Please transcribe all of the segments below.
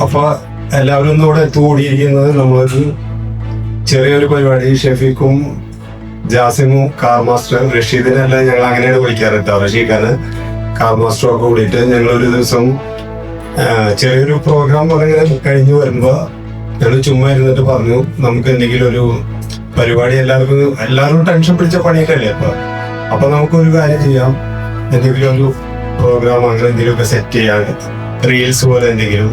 അപ്പൊ എല്ലാവരും ഒന്നും ഇവിടെ എത്തുകൂടിയിരിക്കുന്നത് നമ്മളൊരു ചെറിയൊരു പരിപാടി. ഷെഫീഖും ജാസിമും കാർ മാസ്റ്റർ റഷീദിനെല്ലാം ഞങ്ങൾ അങ്ങനെയാണ് വിളിക്കാറ് കേട്ടോ. റഷീഖാന് കാർ മാസ്റ്ററും ഒക്കെ കൂടിയിട്ട് ഞങ്ങളൊരു ദിവസം ചെറിയൊരു പ്രോഗ്രാം പോലെ കഴിഞ്ഞു വരുമ്പോ ഞങ്ങൾ ചുമ്മാ ഇരുന്നിട്ട് പറഞ്ഞു നമുക്ക് എന്തെങ്കിലും ഒരു പരിപാടി എല്ലാവരും ടെൻഷൻ പിടിച്ച പണിയൊക്കെ അല്ലേ അപ്പൊ നമുക്കൊരു കാര്യം ചെയ്യാം, എന്തെങ്കിലും ഒരു പ്രോഗ്രാം അങ്ങനെ എന്തെങ്കിലുമൊക്കെ സെറ്റ് ചെയ്യാൻ, റീൽസ് പോലെ എന്തെങ്കിലും.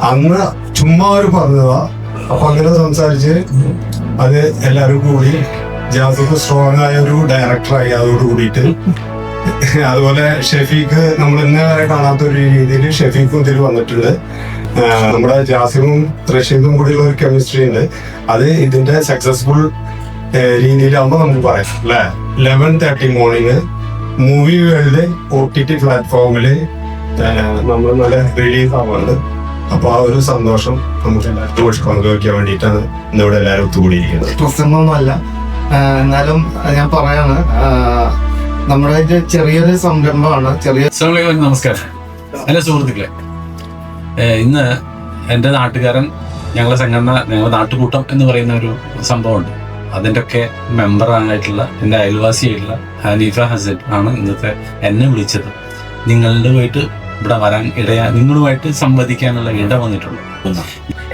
അന്ന് ചുമ്മാ ഒരു പറഞ്ഞതാ. അപ്പൊ അങ്ങനെ സംസാരിച്ച് അത് എല്ലാവരും കൂടി ജാസിക്ക് സ്ട്രോങ് ആയ ഒരു ഡയറക്ടറായി അതോട് കൂടിയിട്ട്. അതുപോലെ ഷെഫീഖ് നമ്മൾ ഇന്നേ വരെ കാണാത്ത ഒരു രീതിയിൽ ഷെഫീഖും ഇതിൽ വന്നിട്ടുണ്ട്. നമ്മുടെ ജാസിമും റഷീദും കൂടിയുള്ള ഒരു കെമിസ്ട്രി ഉണ്ട്. അത് ഇതിന്റെ സക്സസ്ഫുൾ രീതിയിലാകുമ്പോൾ നമുക്ക് പറയാം അല്ലെ. 11:30 മോർണിംഗ് മൂവി വേൾഡ് OTT പ്ലാറ്റ്ഫോമില് നമ്മൾ നല്ല റിലീസ് ആവുന്നുണ്ട്. അപ്പൊ ആ ഒരു സന്തോഷം നമുക്ക് എല്ലാവർക്കും പങ്കുവയ്ക്കാൻ വേണ്ടിയിട്ടാണ് ഇന്നിവിടെ എല്ലാവരും ഒത്തുകൂടിയിരിക്കുന്നത്. പ്രസംഗമൊന്നുമല്ല, എന്നാലും ഞാൻ പറയാണ്, നമ്മുടെ ചെറിയൊരു സംരംഭമാണ്. നമസ്കാരം എൻ്റെ സുഹൃത്തുക്കളെ. ഇന്ന് എൻ്റെ നാട്ടുകാരൻ, ഞങ്ങളുടെ സംഘടന, ഞങ്ങളുടെ നാട്ടുകൂട്ടം എന്ന് പറയുന്ന ഒരു സംഭവമുണ്ട്. അതിൻ്റെ ഒക്കെ മെമ്പറായിട്ടുള്ള എൻ്റെ അയൽവാസിയായിട്ടുള്ള ഹനീഫ ഹസൻ ആണ് ഇന്നത്തെ എന്നെ വിളിച്ചത്. നിങ്ങളുമായിട്ട് ഇവിടെ വരാൻ നിങ്ങളുമായിട്ട് സംവദിക്കാനുള്ള ഇട വന്നിട്ടുള്ളൂ.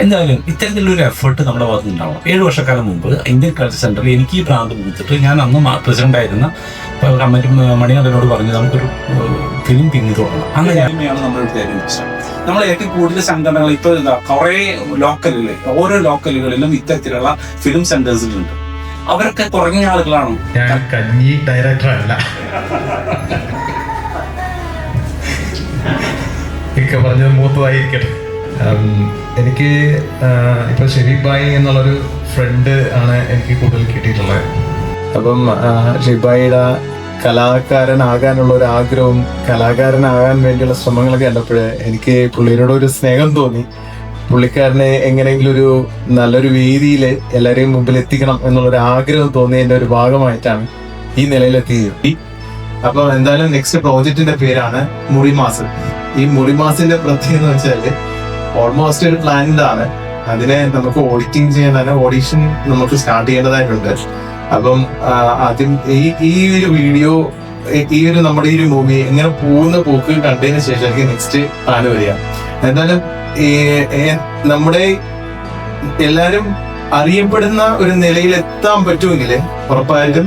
എന്തായാലും ഇത്തരത്തിലൊരു എഫേർട്ട് നമ്മുടെ ഭാഗത്ത് ഉണ്ടാവണം. 7 വർഷക്കാലം മുമ്പ് ഇന്ത്യൻ കൾച്ചർ സെന്ററിൽ എനിക്ക് ഈ പ്രാന്ത് കൊടുത്തിട്ട് ഞാൻ അന്ന് പ്രസിഡന്റ് ആയിരുന്ന കമ്മിറ്റി മണികണ്ഠനോട് പറഞ്ഞു നമുക്കൊരു ഫിലിം പിന്നി തുടങ്ങണം. അങ്ങനെയാണ് നമ്മുടെ ഇഷ്ടം. നമ്മൾ ഏറ്റവും കൂടുതൽ സംഘടനകൾ ഇപ്പോൾ കുറേ ലോക്കലുകളിൽ, ഓരോ ലോക്കലുകളിലും ഇത്തരത്തിലുള്ള ഫിലിം സെന്റേഴ്സിലുണ്ട്. അവരൊക്കെ കുറഞ്ഞ ആളുകളാണ്. ഞാൻ കഞ്ഞി ഡയറക്ടറല്ല, ഒക്കെ പറഞ്ഞത് മൂത്തതായിരിക്കട്ടെ. എനിക്ക് ഇപ്പൊ ഷെരീഫ് ഭായി എന്നുള്ളൊരു ഫ്രണ്ട് ആണ് എനിക്ക് കൂടുതൽ കിട്ടിയിട്ടുള്ളത്. അപ്പം ഷെരീഫ് ഭായിയുടെ കലാകാരനാകാനുള്ള ഒരു ആഗ്രഹവും കലാകാരനാകാൻ വേണ്ടിയുള്ള ശ്രമങ്ങളൊക്കെ കണ്ടപ്പോഴേ എനിക്ക് പുള്ളിയോട് ഒരു സ്നേഹം തോന്നി. പുള്ളിക്കാരനെ എങ്ങനെയെങ്കിലും ഒരു നല്ലൊരു വേദിയിൽ എല്ലാവരെയും മുമ്പിൽ എത്തിക്കണം എന്നുള്ളൊരു ആഗ്രഹം തോന്നിയതിൻ്റെ ഒരു ഭാഗമായിട്ടാണ് ഈ നിലയിലെത്തിയത്. അപ്പം എന്തായാലും നെക്സ്റ്റ് പ്രോജക്റ്റിന്റെ പേരാണ് മുറിമാസ്. ഈ മുറിമാസിന്റെ പ്രത്യേകത എന്ന് വെച്ചാൽ ഓൾമോസ്റ്റ് ഒരു പ്ലാൻഡ് ആണ്. അതിനെ നമുക്ക് ഓഡിറ്റിംഗ് ചെയ്യാൻ ഓഡിഷൻ നമുക്ക് സ്റ്റാർട്ട് ചെയ്യേണ്ടതായിട്ടുണ്ട്. അപ്പം ആദ്യം ഈ ഒരു വീഡിയോ, ഈ ഒരു നമ്മുടെ ഈ ഒരു മൂവി എങ്ങനെ പോകുന്ന പോക്ക് കണ്ടതിന് ശേഷം എനിക്ക് നെക്സ്റ്റ് പ്ലാൻ വരിക. എന്തായാലും നമ്മുടെ എല്ലാരും അറിയപ്പെടുന്ന ഒരു നിലയിൽ എത്താൻ പറ്റുമെങ്കിൽ ഉറപ്പായിട്ടും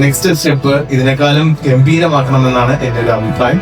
നെക്സ്റ്റ് സ്റ്റെപ്പ് ഇതിനേക്കാളും ഗംഭീരമാക്കണമെന്നാണ് എൻ്റെ ഒരു അഭിപ്രായം.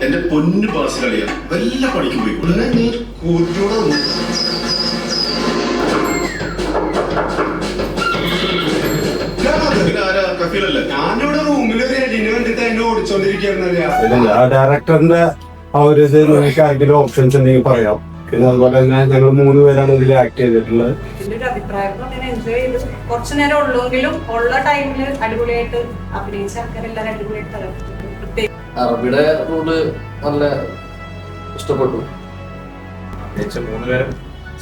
എന്റെ പൊന്നു പാസിലറിയാ വല്ല പണിക്ക് പോയി ഞാനിവിടെ റൂമിൽ ഒരു എഡിന് വേണ്ടിട്ട് അതിന്റെ ഓടിച്ചോണ്ടിരിക്കുന്ന ഡയറക്ടറിന്റെ ആ ഒരു ഇത് നിങ്ങൾക്ക് ആർക്കെങ്കിലും ഓപ്ഷൻസ് ഉണ്ടെങ്കിൽ പറയാം. പിന്നെ അതുപോലെ തന്നെ ഞങ്ങൾ 3 പേരാണ് ഇതിൽ ആക്ട് ചെയ്തിട്ടുള്ളത്. കുറച്ചു നേരം ഉള്ളെങ്കിലും ഉള്ള ടൈമില് അടിപൊളിയായിട്ട് അഭിനയിച്ച ആൾക്കാരെല്ലാരും അടിപൊളിയായിട്ട് അറബിയുടെ റോള് നല്ല ഇഷ്ടപ്പെട്ടു. 3 പേരും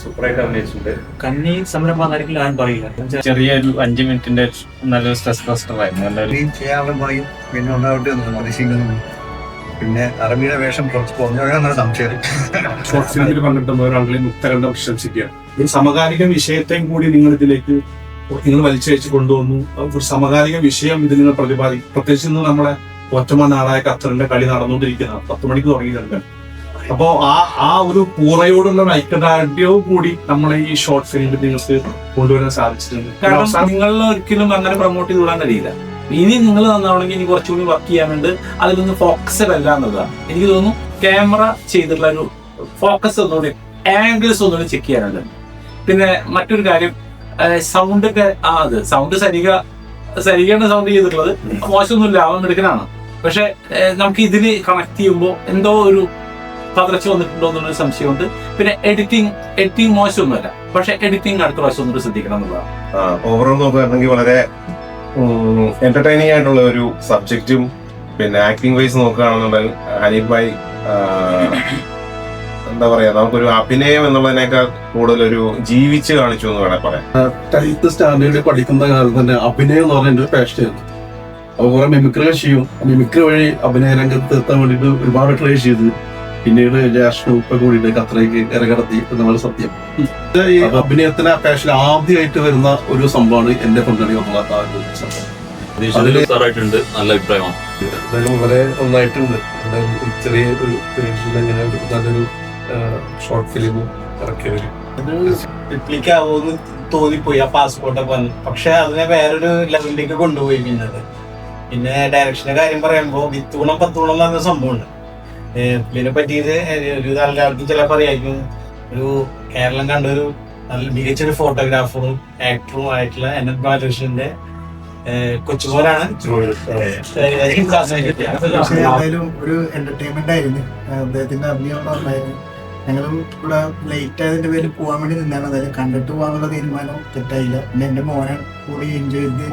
സൂപ്പറായിട്ട് അഭിനയിച്ചിട്ടുണ്ട്. കന്നി സംരംഭമായിരിക്കും ഞാൻ പറയില്ല. ചെറിയൊരു 5 മിനിറ്റിന്റെ നല്ലൊരു സ്ട്രെസ് ബസ്റ്ററായിരുന്നു. നല്ലൊരു ചെയ്യാനുള്ള പറയും. പിന്നെ ഉണ്ടാവട്ടെ. പിന്നെ അറബിയുടെ വേഷം കുറച്ച് കുറഞ്ഞ സംശയം. ഷോർട്ട് ഫിലിമിൽ പങ്കെടുത്ത ഒരാളെയും ഉത്തരണ്ട പ്രശംസിക്കുകയാണ്. ഒരു സമകാലിക വിഷയത്തെയും കൂടി നിങ്ങൾ ഇതിലേക്ക് വലിച്ചയച്ച് കൊണ്ടുവന്നു. ഒരു സമകാലിക വിഷയം ഇത് നിങ്ങൾ പ്രതിപാദിക്കും. പ്രത്യേകിച്ച് നമ്മളെ ഒറ്റമ നാടായ ഖത്തറിന്റെ കളി നടന്നുകൊണ്ടിരിക്കുന്നതാണ്. 10 മണിക്ക് തുടങ്ങിയിട്ടുണ്ട്. അപ്പോ ആ ഒരു പൂറയോടുള്ള ഒരു ഐക്യദാർഢ്യവും കൂടി നമ്മളെ ഈ ഷോർട്ട് ഫിലിമിൽ നിങ്ങൾക്ക് കൊണ്ടുവരാൻ സാധിച്ചിട്ടുണ്ട്. കാരണം നിങ്ങൾ ഒരിക്കലും അങ്ങനെ പ്രൊമോട്ട് ചെയ്ത് വിടാൻ കഴിയില്ല. ഇനി നിങ്ങൾ നന്നാവണമെങ്കിൽ ഇനി കുറച്ചുകൂടി വർക്ക് ചെയ്യാനുണ്ട്. അതിലൊന്നും ഫോക്കസ്ഡ് അല്ല എന്നുള്ളതാണ്. എനിക്ക് തോന്നുന്നു ക്യാമറ ചെയ്തിട്ടുള്ള ഒരു ഫോക്കസ് ഒന്നുകൂടി ആംഗിൾസ് ഒന്നുകൂടി ചെക്ക് ചെയ്യാനുണ്ട്. പിന്നെ മറ്റൊരു കാര്യം സൗണ്ടൊക്കെ സൗണ്ട് സരികയാണ് സൗണ്ട് ചെയ്തിട്ടുള്ളത്, മോശമൊന്നുമില്ല, അവൻ എടുക്കാനാണ്. പക്ഷെ നമുക്ക് ഇതിന് കണക്ട് ചെയ്യുമ്പോൾ എന്തോ ഒരു പതർച്ച വന്നിട്ടുണ്ടോ എന്നുള്ളൊരു സംശയമുണ്ട്. പിന്നെ എഡിറ്റിംഗ് മോശമൊന്നുമല്ല, പക്ഷെ എഡിറ്റിംഗ് അടുത്ത പ്രാവശ്യം ഒന്നുകൂടി ശ്രദ്ധിക്കണം എന്നുള്ളതാണ്. ഓവറോൾ നോക്കുകയാണെങ്കിൽ വളരെ എന്റർടൈനിങ് ആയിട്ടുള്ള ഒരു സബ്ജക്റ്റും പിന്നെ ആക്ടിംഗ് വൈസ് നോക്കുകയാണെന്നുണ്ടെങ്കിൽ ഹനീഫ് ഭായ് എന്താ പറയാ, നമുക്കൊരു അഭിനയം എന്നുള്ളതിനേക്കാൾ കൂടുതലൊരു ജീവിച്ച് കാണിച്ചു എന്ന് വേണേൽ പറയാം. 10th സ്റ്റാൻഡേർഡിൽ പഠിക്കുന്ന കാലത്ത് തന്നെ അഭിനയം എന്ന് പറഞ്ഞ എൻ്റെ ഒരു പാഷനായിരുന്നു. അപ്പോൾ കുറെ മിമിക്രികൾ ചെയ്യും. മിമിക്രി വഴി അഭിനയ രംഗത്ത് എത്താൻ വേണ്ടിയിട്ട് ഒരുപാട് ട്രൈ ചെയ്ത് പിന്നീട് ജാഷനും ഇപ്പൊ കൂടിയിട്ട് ഖത്തറയ്ക്ക് ഇറകടത്തി എന്നുള്ള സത്യം. ഈ അഭിനയത്തിന് പാഷൻ ആദ്യമായിട്ട് വരുന്ന ഒരു സംഭവമാണ് എന്റെ പങ്കാളി എന്നുള്ള ആ ഒരു സംഭവം. നല്ല അഭിപ്രായമാണ്. എന്തായാലും വളരെ നന്നായിട്ടുണ്ട്. ചെറിയ ഒരു ഇങ്ങനെ നല്ലൊരു ഷോർട്ട് ഫിലിം ഇറക്കിയത് റിപ്ലിക്കാവോന്ന് തോന്നിപ്പോയി ആ പാസ്പോർട്ടൊക്കെ വന്നു. പക്ഷെ അതിനെ വേറൊരു ലെവലിലേക്ക് കൊണ്ടുപോയി. പിന്നെ ഡയറക്ഷന്റെ കാര്യം പറയുമ്പോൾ 10 ഗുണം 10 ഗുണം എന്ന് പറഞ്ഞ സംഭവമുണ്ട്. ഇതിനെ പറ്റിയത് ഒരു എല്ലാവർക്കും ചിലപ്പോൾ അറിയായിരിക്കും. ഒരു കേരളം കണ്ടൊരു നല്ല മികച്ചൊരു ഫോട്ടോഗ്രാഫറും ആക്ടറും ആയിട്ടുള്ള എൻ.എൻ. ബാലകൃഷ്ണന്റെ കൊച്ചുമോനാണ്. എന്തായാലും ഒരു എന്റർടൈൻമെന്റ് ആയിരുന്നു. അദ്ദേഹത്തിന്റെ അഭിനയം നന്നായിരുന്നു. ഞങ്ങളും ഇവിടെ ലേറ്റ് ആയതിന്റെ പേരിൽ പോകാൻ വേണ്ടി നിന്നാണ്. അതായത് കണ്ടിട്ട് പോകാനുള്ള തീരുമാനം തെറ്റായില്ല. പിന്നെ എന്റെ മോനെ കൂടി എൻജോയ് ചെയ്ത്